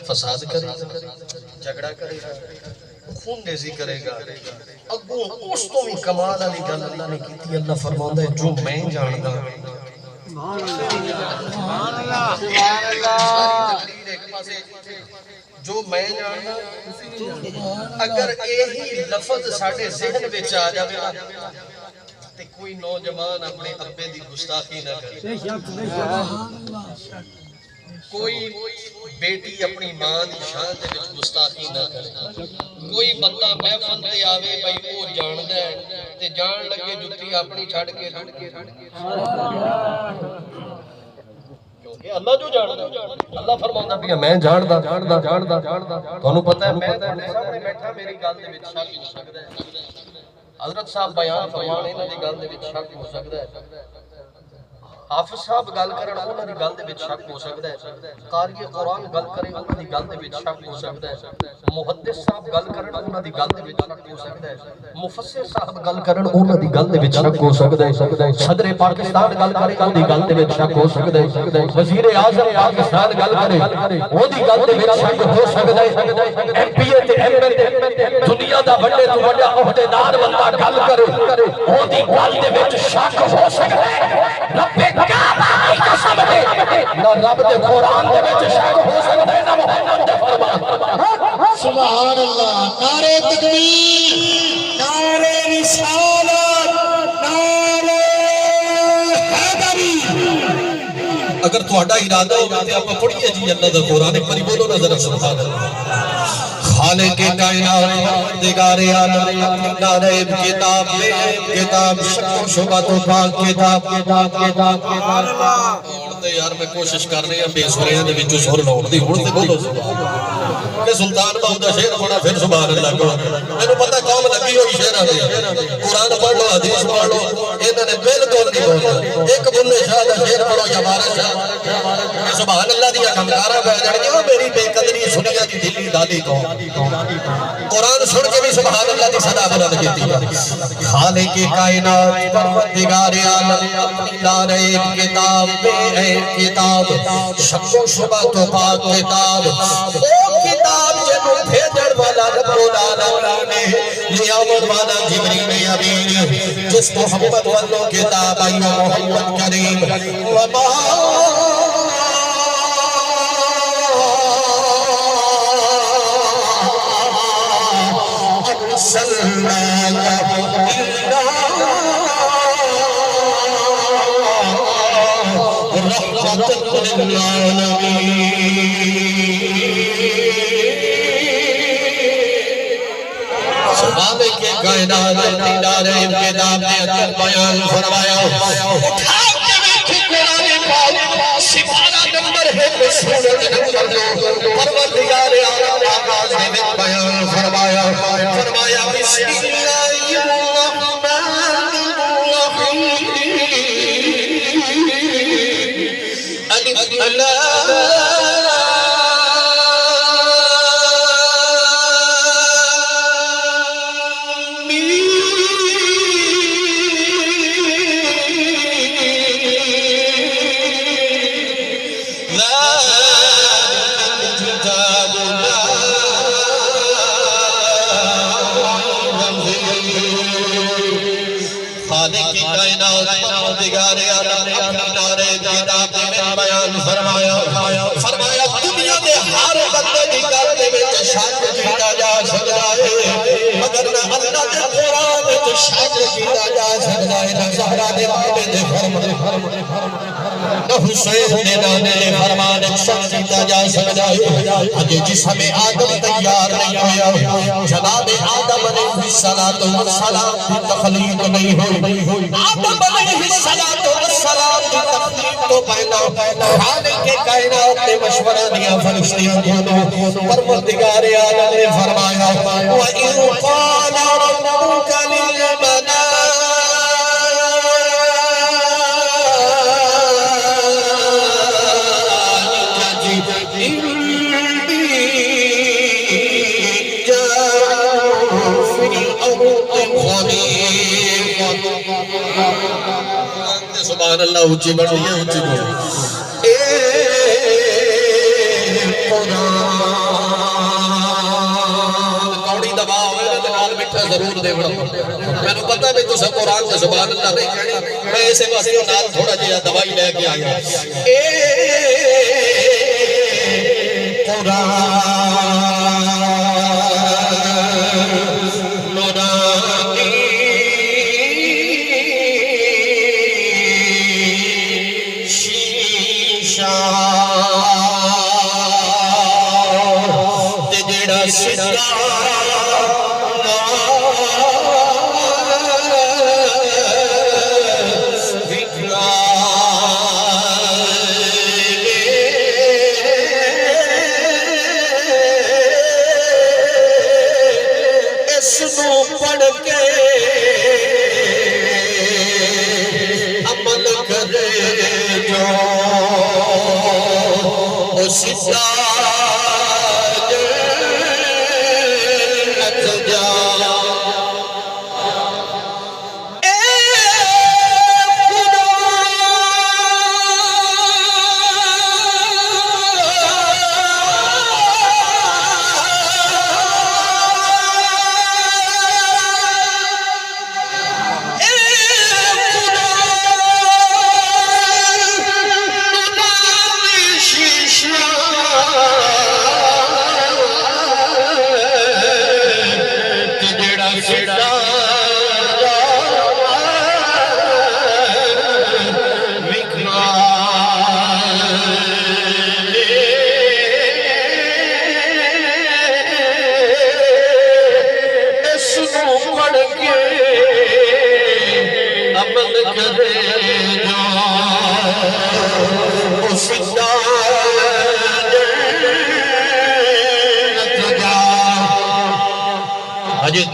فساد کرے گا، جھگڑا کرے گا، خون ریزی کرے گا۔ اگوں اس تو بھی کمال والی گل اللہ نے کی، اللہ فرماتا ہے جو میں جاندا جو میں جاندا، اگر یہی لفظ ساڈے ذہن وچ آ جاوے تے کوئی نوجوان اپنے ابے دی گستاخی نہ کرے، کوئی بیٹی اپنی ماں دی شان دے وچ گستاخی نہ کرے، کوئی بندہ محفل تے آوے بھائی وہ جاندا ہے تے جان لگے جُتی اپنی چھڈ کے کیونکہ اللہ جو جاندا، اللہ فرماوندا پیا میں جاندا تانوں پتہ ہے میں تہاڈے سامنے بیٹھا میری گل دے وچ شک ہو سکدا ہے، حضرت صاحب بیان فرمان انہاں دی گل دے وچ شک ہو سکدا ہے، حافظ صاحب گل کرن انہاں دی گل دے وچ شک ہو سکدا ہے، قاری قرآن گل کرے انہاں دی گل دے وچ شک ہو سکدا ہے، محدث صاحب گل کرن انہاں دی گل دے وچ شک ہو سکدا ہے، مفسر صاحب گل کرن انہاں دی گل دے وچ شک ہو سکدا ہے، صدر پاکستان گل کرے انہاں دی گل دے وچ شک ہو سکدا ہے، وزیر اعظم پاکستان گل کرے او دی گل دے وچ شک ہو سکدا ہے، ایم پی اے تے ایم ایل اے دنیا دا بڑے تو بڑا عہدیدار بندہ گل کرے او دی گل دے وچ شک ہو سکدا ہے، رب نہ رب دے قرآن دے وچ شک ہو سکدا ہے، نہ محمد دے فرمان۔ سبحان اللہ، نعرہ تکبیر، نعرہ رسالت، نعرہ حیدری۔ اگر تہاڈا ارادہ ہو تے اپاں پڑھیے جی اللہ دا قرآن، ایک باری بولو نا ذرا سبحان اللہ۔ خالق کائنات پروردگار عالم، نعرہ کتاب میں کتاب شک و شبہ تو پاک کتاب یار میں کوشش کر رہی ہوں بے سریاں دے وچوں سر لاؤن دی، ہن تے بولو سبحان اللہ کہ سلطان باہو دا شعر پڑھا پھر سبحان اللہ کہو، مینوں پتہ قوم لگی ہوئی شعراں دی، قرآن پڑھ لو حدیث پڑھ لو، انہاں نے بالکل نہیں بولنا، ایک بلے شاہ دا شعر پڑھو یا بارہ شاہ سبحان اللہ دی کمکارا پہ جان گے، میری بے قدری سنیا دی دلی دالی کو قرآن سن کے بھی سبحان اللہ دی صدا بلند کیتی۔ خالق کائنات پروردگار عالم اپنی نعرہ کتاب میں کتاب شک و شبہ تو پاک کتاب، او کتاب جنو بھیجن والا رب العالمین لیامت والا جبریل امین، جس محمد والو کتاب آئی محمد کریم وما ارسلناک الا رحمت للعالمین۔ خالق کائنات اپنی نعرہ کتاب نے اجل بیان فرمایا، اٹھاؤ کے بیٹھی قرآن پاک سپارہ نمبر ہے سورۃ نمبر 2، پروردگار عالم آغاز میں بیان فرمایا بسم اللہ الرحمن الرحیم، الف لام خالق کائنات پروردگار عالم اپنی نعرہ کتاب میں بیان فرمایا دنیا دے ہر بندے دی گل دے وچ شک کیتا جا سکدا ہے، مگر نہ اللہ دے قرآن وچ شک کیتا جا سکدا ہے، نہ زہرا دے بیٹے دے فرمان، نہ حسین دے نانے دے فرمان وچ شک کیتا جا سکدا ہے۔ اج جسم آدم تیار نہیں ہویا، جناب آدم علیہ السلام کی تخلیق نہیں ہوئی، آدم علیہ السلام کی تخلیق تو پہلا خالق کائنات نے مشورہ دیا فرشتیوں کو، پروردگار عالم نے فرمایا وَإِذْ قَالَ رَبُّكَ لِلْمَلَائِكَةِ سبحان اللہ، اونچی بڑھ رہی ہے، اونچی بڑھ کوڑی دبا ہوئے نا دنال مٹھا ضرور دے بڑا میں نے پتہ بھی تو سب قرآن کا سبحان اللہ نہیں کہنی میں اسے واسے نال تھوڑا جیا دوائی لے کے آیا پڑھ کے عمل کرے جو سجا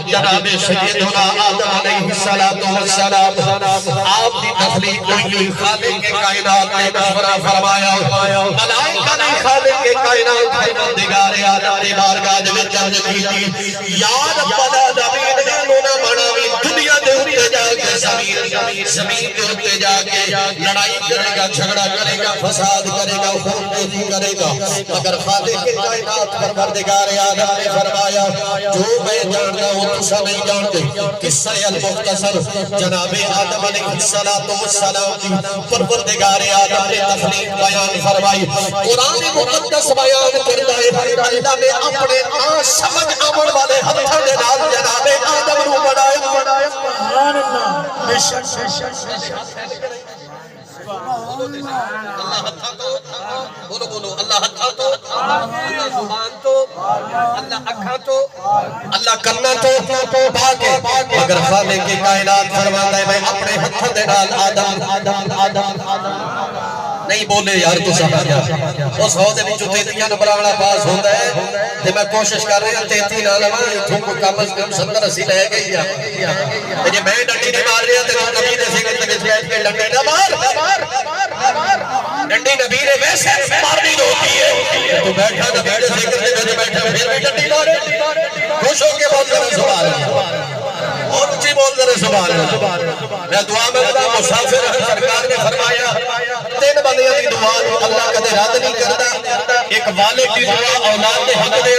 جناب سیدنا آدم علیہ السلام آپ کی تخلیق ہوئی خالق کے کائنات نے مشورہ فرمایا ملائکہ نے خالق کے کائنات پروردگار آدم نے بارگاہ میں درج کی یا رب العالمین انہوں نے مناوی دنیا دے اوتے جا کے زمین دے اوتے جا کے لڑائی کرے گا جھگڑا کرے گا فساد کرے گا خون ریزی کرے گا مگر خالق کے کائنات پروردگار آدم نے فرمایا جو میں جانتا ہوں تسا نہیں جانتے قصہ المختصر جناب آدم علیہ السلام کی پروردگار آدم نے تخلیق بیان فرمائی قرآن مقدس بیان کرتا ہے اللہ نے اپنے سمجھ عمل والے ہتھوں دے نال جناب آدم نو بنایا سبحان اللہ بے شک اللہ ہتھا تو بولو اللہ ہتھا تو اللہ زبان تو اللہ اکھاں تو اللہ کرنا تو پاکے مگر خالق کی کائنات فرماتا ہے میں اپنے ہتھوں دے نال آدم نہیں بولے یار تو سمجھ گیا اس ہودے وچ تیتیاں نبراولا پاس ہوندا ہے تے میں کوشش کر رہا تیتی نال ایتھوں کو کم از کم 70 80 لے گئی تے جے میں ڈنڈی نہیں مار رہا تے نبی دے سگل تے وچ بیٹھ کے ڈنڈی نہ مار ڈنڈی نبی نے ویسے مارنی ہوتی ہے تو بیٹھا نبی دے سگل تے وچ بیٹھا پھر بھی ڈنڈی مارے خوش ہو کے بول کرے سبحان اللہ اور اونچی بول کرے سبحان اللہ میں دعا میں خدا مسافر سرکار نے فرمایا 3 بندیاں دی دعا اللہ کدے رد نہیں کرتا ایک والد کی دعا اولاد دے حق دے